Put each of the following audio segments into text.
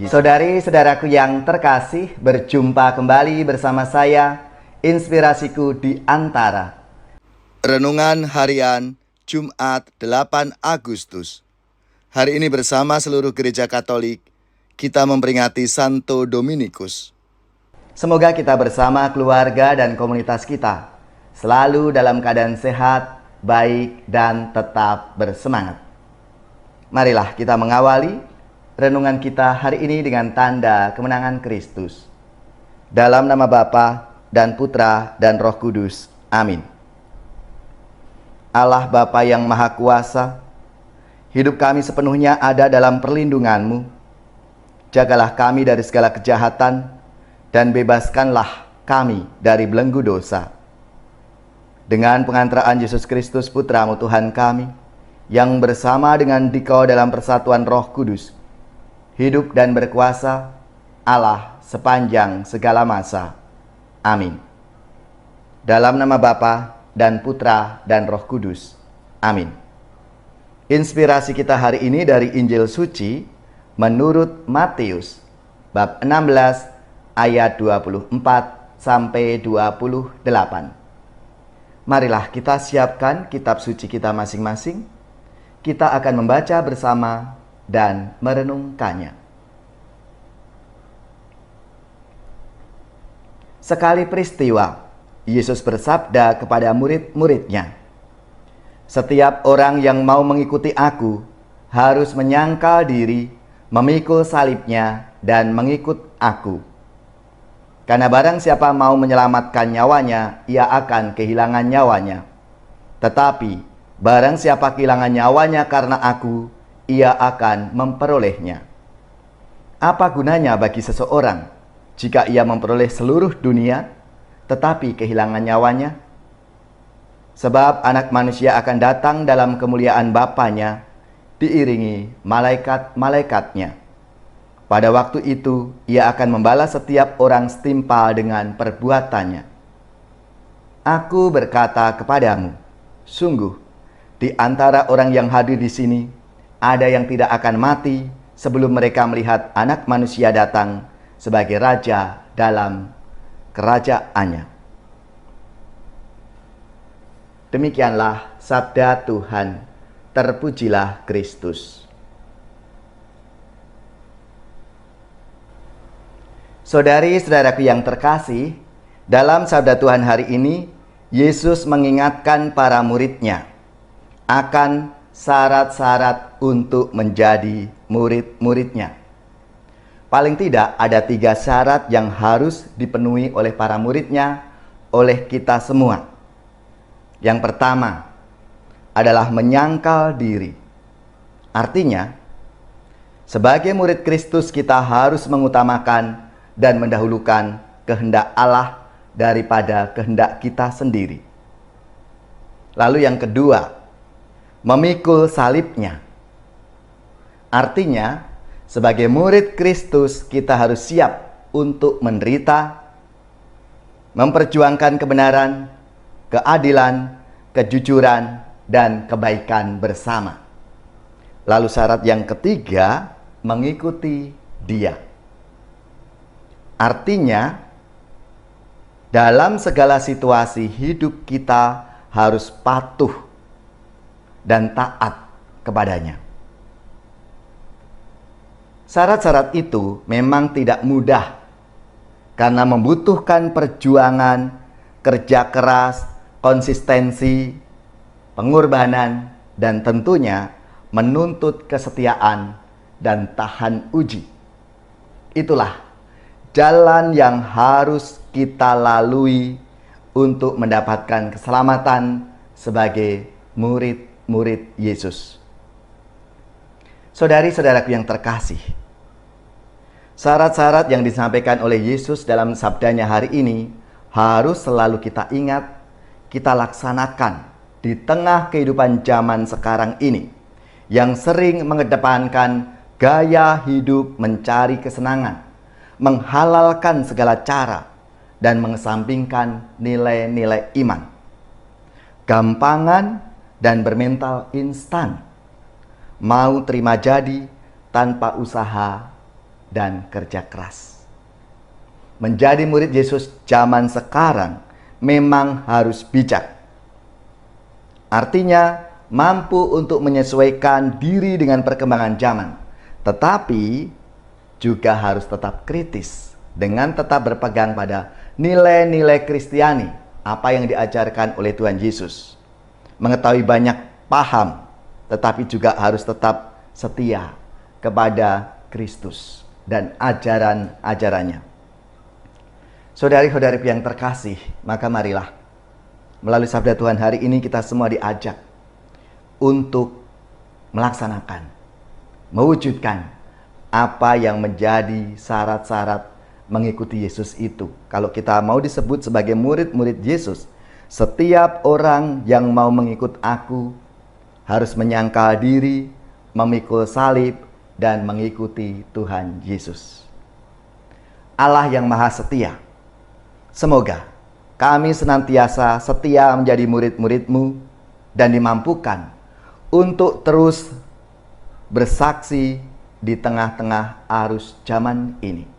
Saudari-saudaraku yang terkasih, berjumpa kembali bersama saya, Inspirasiku di Antara. Renungan Harian Jumat 8 Agustus. Hari ini bersama seluruh gereja Katolik, kita memperingati Santo Dominikus. Semoga kita bersama keluarga dan komunitas kita selalu dalam keadaan sehat, baik, dan tetap bersemangat. Marilah kita mengawali renungan kita hari ini dengan tanda kemenangan Kristus. Dalam nama Bapa dan Putra dan Roh Kudus. Amin. Allah Bapa yang Maha Kuasa, hidup kami sepenuhnya ada dalam perlindungan-Mu. Jagalah kami dari segala kejahatan dan bebaskanlah kami dari belenggu dosa. Dengan pengantaraan Yesus Kristus Putra-Mu Tuhan kami, yang bersama dengan Dikau dalam persatuan Roh Kudus, hidup dan berkuasa Allah sepanjang segala masa. Amin. Dalam nama Bapa dan Putra dan Roh Kudus. Amin. Inspirasi kita hari ini dari Injil Suci menurut Matius bab 16 ayat 24 sampai 28. Marilah kita siapkan kitab suci kita masing-masing. Kita akan membaca bersama dan merenungkannya. Sekali peristiwa, Yesus bersabda kepada murid-muridnya, "Setiap orang yang mau mengikuti aku harus menyangkal diri, memikul salibnya, dan mengikut aku. Karena barang siapa mau menyelamatkan nyawanya, ia akan kehilangan nyawanya. Tetapi barang siapa kehilangan nyawanya karena aku, ia akan memperolehnya. Apa gunanya bagi seseorang jika ia memperoleh seluruh dunia, tetapi kehilangan nyawanya? Sebab Anak Manusia akan datang dalam kemuliaan Bapanya, diiringi malaikat-malaikatnya. Pada waktu itu, ia akan membalas setiap orang setimpal dengan perbuatannya. Aku berkata kepadamu, sungguh, di antara orang yang hadir di sini, ada yang tidak akan mati sebelum mereka melihat Anak Manusia datang sebagai Raja dalam kerajaannya." Demikianlah sabda Tuhan. Terpujilah Kristus. Saudari-saudaraku yang terkasih, dalam sabda Tuhan hari ini, Yesus mengingatkan para murid-Nya akan syarat-syarat untuk menjadi murid-murid-Nya. Paling tidak ada 3 syarat yang harus dipenuhi oleh para murid-Nya, oleh kita semua. Yang pertama adalah menyangkal diri. Artinya, sebagai murid Kristus kita harus mengutamakan dan mendahulukan kehendak Allah daripada kehendak kita sendiri. Lalu yang kedua, memikul salibnya. Artinya, sebagai murid Kristus kita harus siap untuk menderita, memperjuangkan kebenaran, keadilan, kejujuran, dan kebaikan bersama. Lalu syarat yang ketiga, mengikuti Dia. Artinya, dalam segala situasi hidup kita harus patuh dan taat kepadanya. Syarat-syarat itu memang tidak mudah karena membutuhkan perjuangan, kerja keras, konsistensi, pengorbanan, dan tentunya menuntut kesetiaan dan tahan uji. Itulah jalan yang harus kita lalui untuk mendapatkan keselamatan sebagai murid-murid Yesus. Saudari-saudaraku yang terkasih, syarat-syarat yang disampaikan oleh Yesus dalam sabdanya hari ini harus selalu kita ingat, kita laksanakan di tengah kehidupan zaman sekarang ini yang sering mengedepankan gaya hidup mencari kesenangan, menghalalkan segala cara, dan mengesampingkan nilai-nilai iman. Gampangan dan bermental instan, mau terima jadi tanpa usaha dan kerja keras. Menjadi murid Yesus zaman sekarang memang harus bijak. Artinya mampu untuk menyesuaikan diri dengan perkembangan zaman, tetapi juga harus tetap kritis dengan tetap berpegang pada nilai-nilai Kristiani, apa yang diajarkan oleh Tuhan Yesus. Mengetahui banyak paham, tetapi juga harus tetap setia kepada Kristus dan ajaran-ajarannya. Saudari-saudari yang terkasih, maka marilah melalui sabda Tuhan hari ini kita semua diajak untuk melaksanakan, mewujudkan apa yang menjadi syarat-syarat mengikuti Yesus itu. Kalau kita mau disebut sebagai murid-murid Yesus, setiap orang yang mau mengikut aku harus menyangkal diri, memikul salib, dan mengikuti Tuhan Yesus. Allah yang Maha Setia, semoga kami senantiasa setia menjadi murid-murid-Mu dan dimampukan untuk terus bersaksi di tengah-tengah arus zaman ini.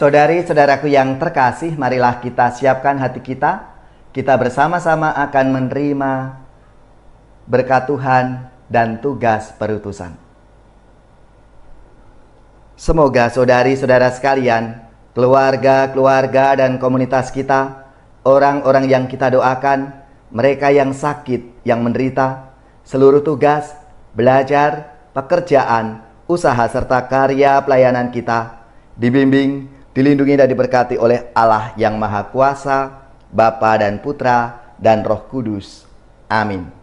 Saudari-saudaraku yang terkasih, marilah kita siapkan hati kita. Kita bersama-sama akan menerima berkat Tuhan dan tugas perutusan. Semoga saudari-saudara sekalian, keluarga-keluarga dan komunitas kita, orang-orang yang kita doakan, mereka yang sakit, yang menderita, seluruh tugas, belajar, pekerjaan, usaha serta karya pelayanan kita dibimbing, dilindungi dan diberkati oleh Allah yang Maha Kuasa, Bapa dan Putra dan Roh Kudus. Amin.